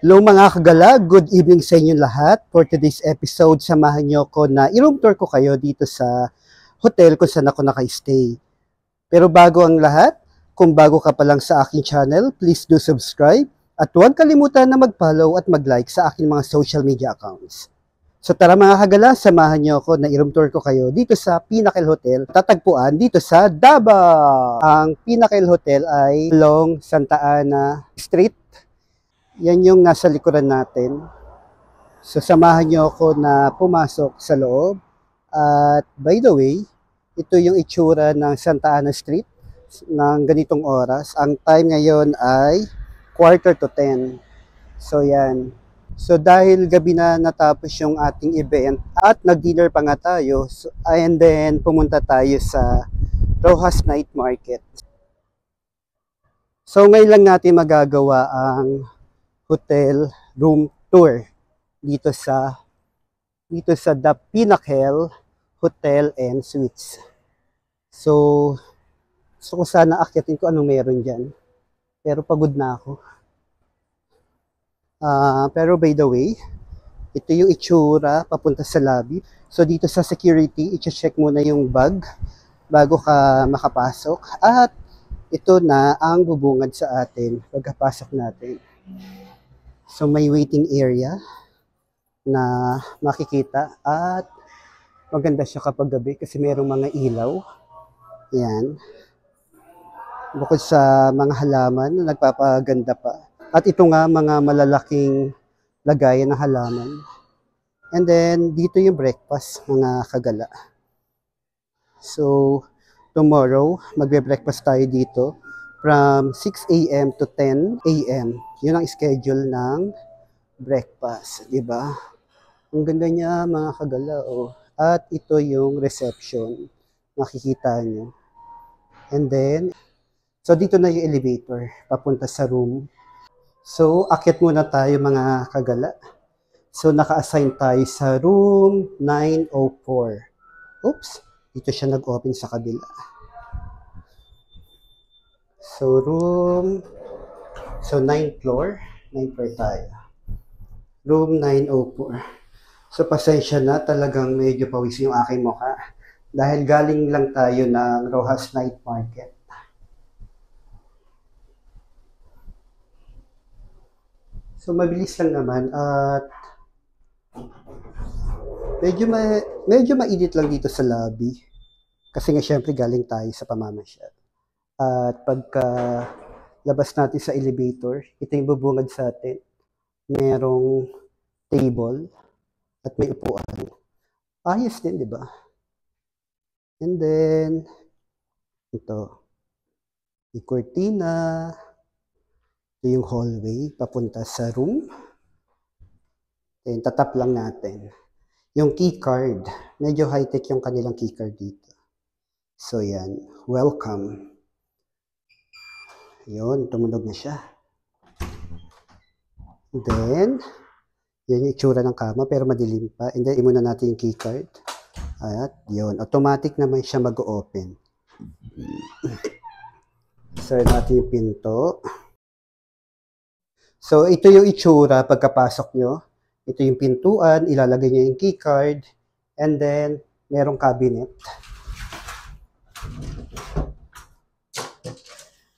Hello mga kagala, good evening sa inyo lahat. For today's episode, samahan niyo ko na i-room tour ko kayo dito sa hotel kung saan ako naka-stay. Pero bago ang lahat, kung bago ka pa lang sa aking channel, please do subscribe at huwag kalimutan na mag-follow at mag-like sa aking mga social media accounts. So tara mga kagala, samahan niyo ako na i-room tour ko kayo dito sa Pinnacle Hotel, tatagpuan dito sa Davao. Ang Pinnacle Hotel ay along Santa Ana Street. Yan yung nasa likuran natin. So samahan niyo ako na pumasok sa loob. At by the way, ito yung itsura ng Santa Ana Street ng ganitong oras. Ang time ngayon ay 9:45. So yan. So dahil gabi na natapos yung ating event at nag-dinner pa nga tayo, and then pumunta tayo sa Rojas Night Market. So ngayon lang natin magagawa ang hotel room tour dito sa The Pinnacle Hotel and Suites. So ko sana akyatin ko anong meron diyan. Pero pagod na ako. Pero by the way, ito yung itsura papunta sa lobby. So dito sa security, i-check muna yung bag bago ka makapasok. At ito na ang bubungad sa atin pagkapasok natin. So may waiting area na makikita at maganda siya kapag gabi kasi mayroong mga ilaw. Yan. Bukod sa mga halaman na nagpapaganda pa. At ito nga mga malalaking lagayan ng halaman. And then dito yung breakfast mga kagala. So tomorrow magbe-breakfast tayo dito from 6 a.m. to 10 a.m. Yun ang schedule ng breakfast, di ba? Ang ganda niya mga kagala, oh. At ito yung reception, makikita nyo. And then, so dito na yung elevator, papunta sa room. So, akyat muna tayo mga kagala. So, naka-assign tayo sa room 904. Oops, dito siya nag-open sa kabila. So, 9th floor tayo. Room 904. So, pasensya na, talagang medyo pawis yung aking mukha. Dahil galing lang tayo ng Rojas Night Market. So, mabilis lang naman at medyo mainit lang dito sa lobby. Kasi nga syempre galing tayo sa pamamasyal. At pagka labas natin sa elevator, ito yung bubungad sa atin. Merong table at may upuan. Ayos din, di ba? And then, ito. Yung cortina. Ito yung hallway papunta sa room. Then, tatap lang natin. Yung key card. Medyo high-tech yung kanilang key card dito. So, yan. Welcome. Yun, tumunog na siya. Then, yan yung itsura ng kama, pero madilim pa. And then, imuna natin yung keycard. At, yun, automatic naman siya mag-open. Start natin yung pinto. So, ito yung itsura pagkapasok nyo. Ito yung pintuan, ilalagay nyo yung keycard. And then, merong cabinet.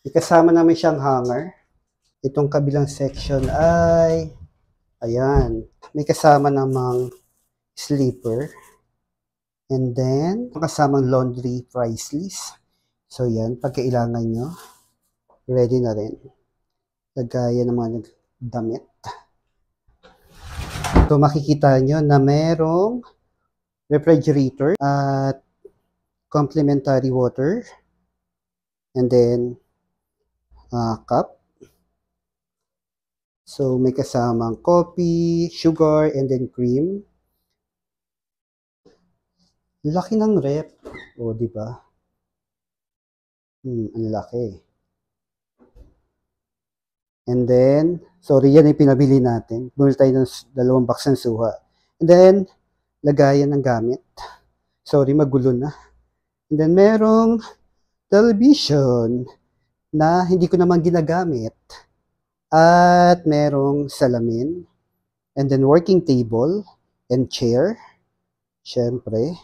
Ikasama namin siyang hanger. Itong kabilang section ay, ayan, may kasama namang sleeper. And then, kasamang laundry price list. So yan, pag kailangan nyo, ready na rin. Lagaya ng mga damit. So makikita nyo na merong refrigerator at complimentary water. And then, cup. So, may kasamang coffee, sugar, and then cream. Laki ng rep. O, di ba? Ang laki. And then, sorry, yan yung pinabili natin. Bumili tayo ng 2 box ng suha. And then, lagayan ng gamit. Sorry, magulo na. And then, merong television na hindi ko naman ginagamit. At merong salamin. And then working table and chair. Syempre.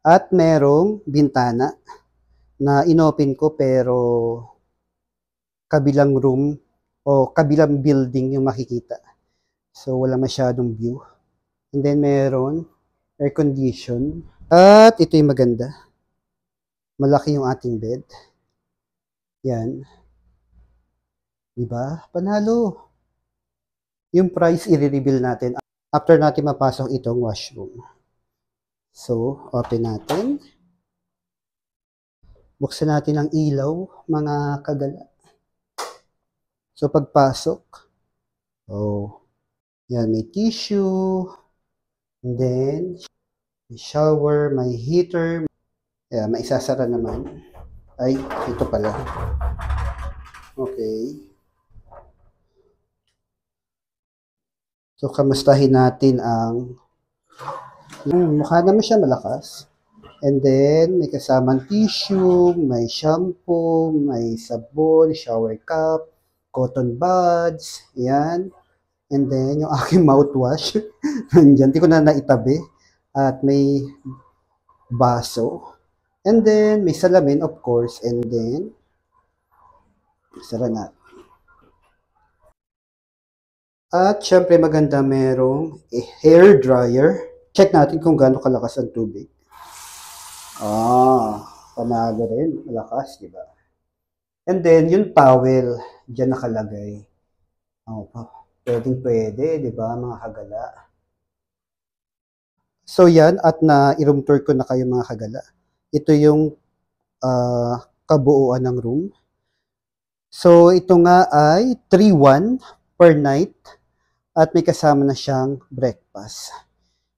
At merong bintana na inopen ko pero kabilang room o kabilang building yung makikita. So, wala masyadong view. And then, meron air condition. At ito yung maganda. Malaki yung ating bed. Yan. Diba? Panalo. Yung price, i-reveal natin after natin mapasok itong washroom. So, open natin. Buksan natin ang ilaw, mga kagala. So, pagpasok, yan, may tissue, and then, may shower, may heater, may isasara naman. Ay, ito pala. Okay. So, kamustahin natin ang mukha naman siya malakas. And then, may kasamang tissue, may shampoo, may sabon, shower cap, cotton buds, yan. And then, yung aking mouthwash, nandyan, di ko na naitabi. At may baso. And then, may salamin, of course. And then, sara na. At syempre maganda merong hair dryer. Check natin kung gaano kalakas ang tubig. Panalo rin. Malakas, di ba? And then, yung towel, dyan nakalagay. Pwede, di ba, mga kagala? So, yan. At na-room tour ko na kayo, mga kagala. Ito yung kabuuan ng room. So, ito nga ay 3-1 per night. At may kasama na siyang breakfast.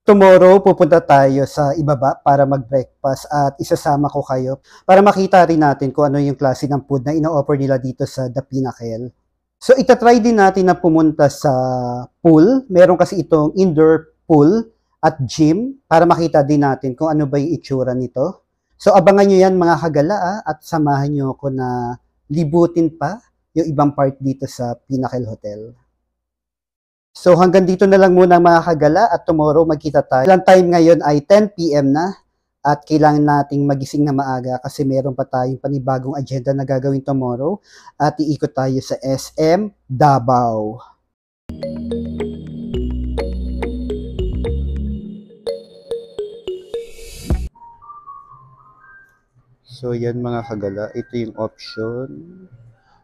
Tomorrow, pupunta tayo sa ibaba para mag-breakfast at isasama ko kayo para makita rin natin kung ano yung klase ng food na ino-offer nila dito sa The Pinnacle. So, itatry din natin na pumunta sa pool. Meron kasi itong indoor pool at gym para makita din natin kung ano ba yung itsura nito. So, abangan nyo yan mga kagala at samahan nyo ako na libutin pa yung ibang part dito sa Pinnacle Hotel. So hanggang dito na lang muna mga kagala at tomorrow magkita tayo. Ang time ngayon ay 10 PM na at kailangan nating magising na maaga kasi meron pa tayong panibagong agenda na gagawin tomorrow at iikot tayo sa SM Davao. So yan mga kagala, ito yung option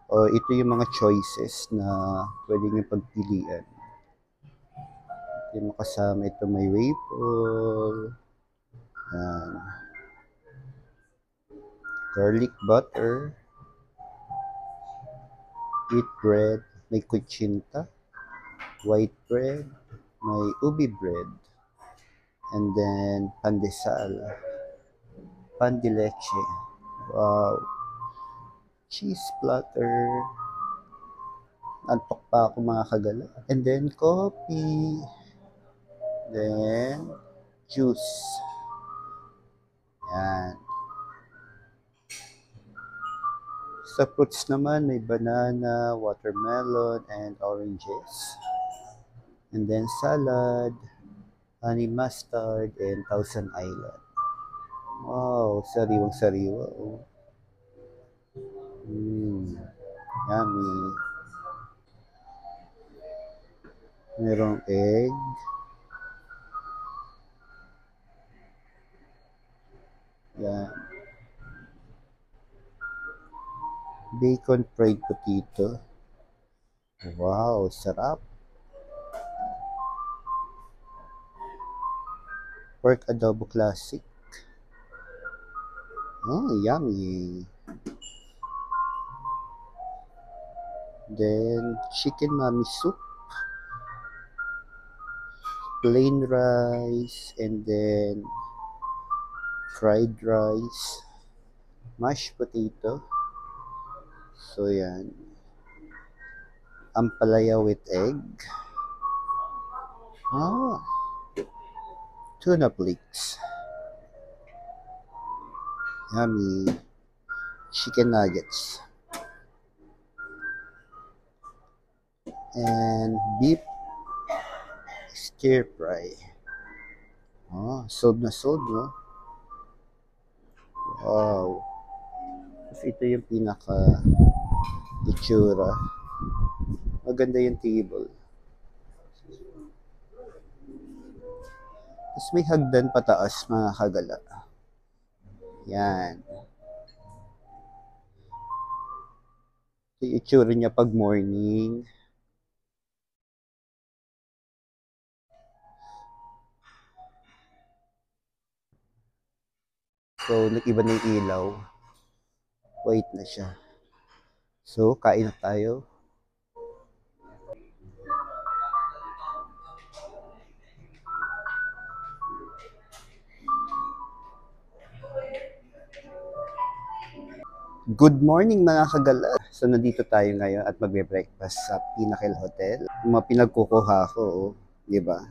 o ito yung mga choices na pwede nyo pagpilian. Yung kasama ito may waffle, garlic butter, wheat bread, may kuchinta, white bread, may ubi bread, and then pandesal, pan de leche, wow, cheese platter, antok pa ako mga kagala, and then coffee, then juice. Yan. Sa fruits naman, may banana, watermelon, and oranges. And then salad, honey mustard, and Thousand Island. Wow, sariwang-sariwa. Oh. Yummy. Merong egg. Yan. Bacon fried potato. Wow, sarap. Pork adobo classic. Oh, yummy. Then, chicken mami soup. Plain rice. And then, fried rice. Mashed potato. So, yan. Ampalaya with egg. Tuna flakes. Yummy. Chicken nuggets. and beef stir fry. Oh, sold na sold, no? Wow. Tapos ito yung pinaka itsura. Maganda yung table. Tapos may hagdan pataas, mga kagala. Yan. Ito yung itsura niya pag morning. So, nag-iba na yung ilaw. White na siya. So, kain na tayo. Good morning mga kagala. So, nandito tayo ngayon at magbe-breakfast sa Pinnacle Hotel. Yung mga pinagkukuha ko, oh, di ba?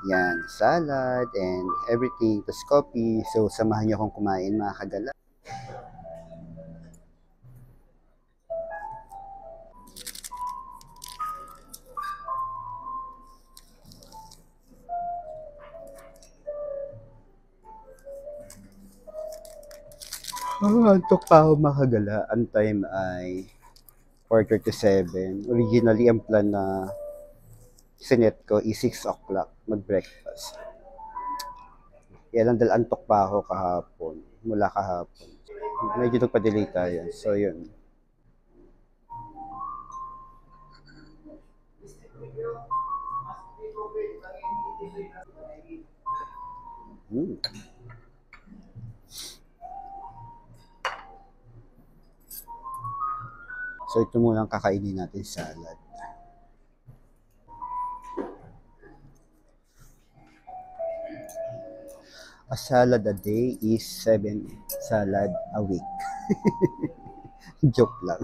Yan, salad and everything. Tapos coffee. So, samahan niyo akong kumain mga kagala. Antok pa ako mga kagala. Ang time ay 4:37. Originally, ang plan na sinet ko is 6 o'clock mag-breakfast. Kaya lang dahil antok pa ako kahapon. Mula kahapon. Medyo nagpa-delay tayo. So, yun. Hmm. So, ito muna ang kakainin natin salad. A salad a day is 7 salad a week. Joke lang.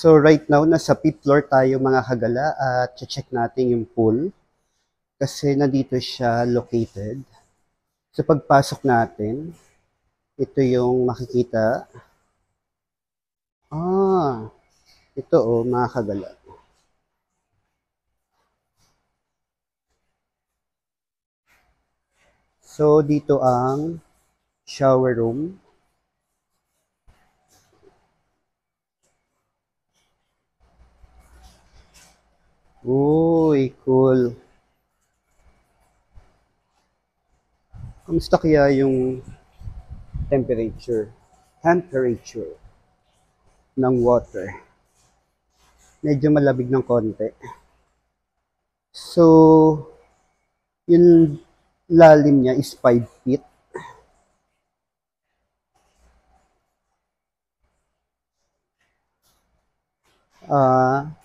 So right now, nasa 5th floor tayo mga kagala at check natin yung pool kasi nandito siya located. So pagpasok natin, ito yung makikita. Ito oh mga kagala. So dito ang shower room. Uy, cool. Kamusta kaya yung temperature ng water? Medyo malamig ng konti. So, yung lalim niya is 5 feet.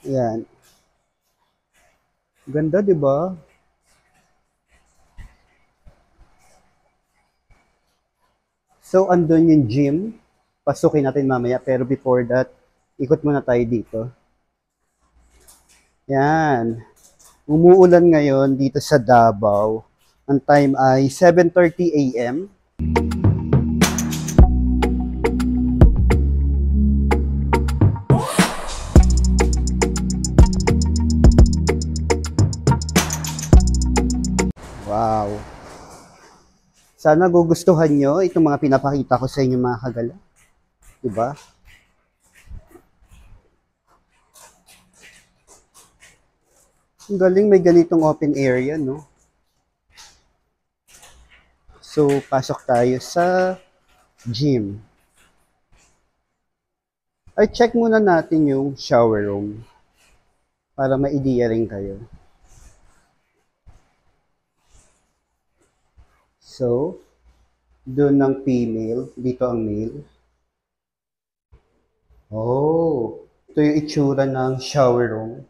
Yan. Ganda, di ba? So, andun yung gym. Pasukin natin mamaya. Pero before that, ikot muna tayo dito. Yan. Umuulan ngayon dito sa Davao. Ang time ay 7:30 a.m. Wow. Sana gugustuhan nyo itong mga pinapakita ko sa inyo mga kagala. Diba? Ang galing, may ganitong open area, no? So, pasok tayo sa gym. Ay, check muna natin yung shower room para ma-idea rin kayo. So, doon ng female, dito ang male. Oh, ito yung itsura ng shower room.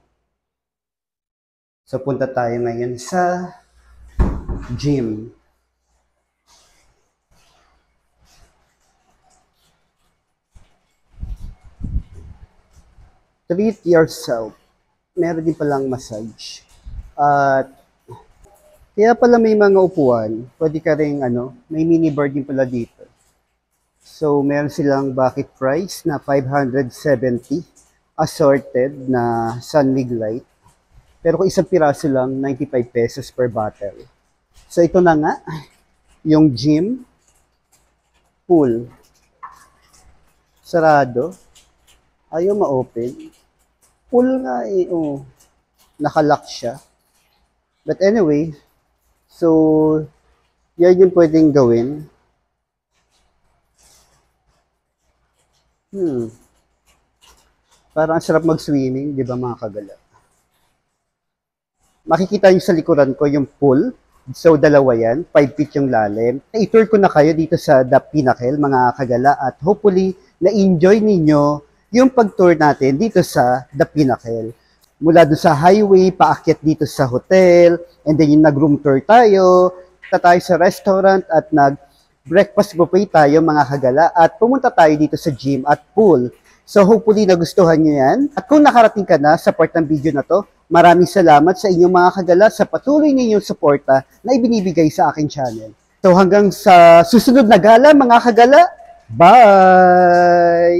So, punta tayo ngayon sa gym. treat yourself. Meron din palang massage. At kaya pala may mga upuan, pwede ka rin may minibar din pala dito. So meron silang bucket price na 570 assorted na sunwig light. Pero kung isang piraso lang, 95 pesos per bottle. So ito na nga, yung gym, pool. Sarado. Ayaw ma-open. Pool nga nakalock siya. But anyway, so yan yung pwedeng gawin. Parang sarap mag-swimming, di ba mga kagala? Makikita nyo sa likuran ko yung pool. So, dalawa yan. 5 feet yung lalim. I-tour ko na kayo dito sa The Pinnacle, mga kagala. At hopefully, na-enjoy ninyo yung pag-tour natin dito sa The Pinnacle. Mula doon sa highway, paakyat dito sa hotel. And then yung nag-room tour tayo. Punta tayo sa restaurant at nag-breakfast buffet tayo, mga kagala. At pumunta tayo dito sa gym at pool. So, hopefully, nagustuhan nyo yan. At kung nakarating ka na sa part ng video na to, maraming salamat sa inyong mga kagala sa patuloy ninyong suporta na ibinibigay sa aking channel. So hanggang sa susunod na gala mga kagala, bye!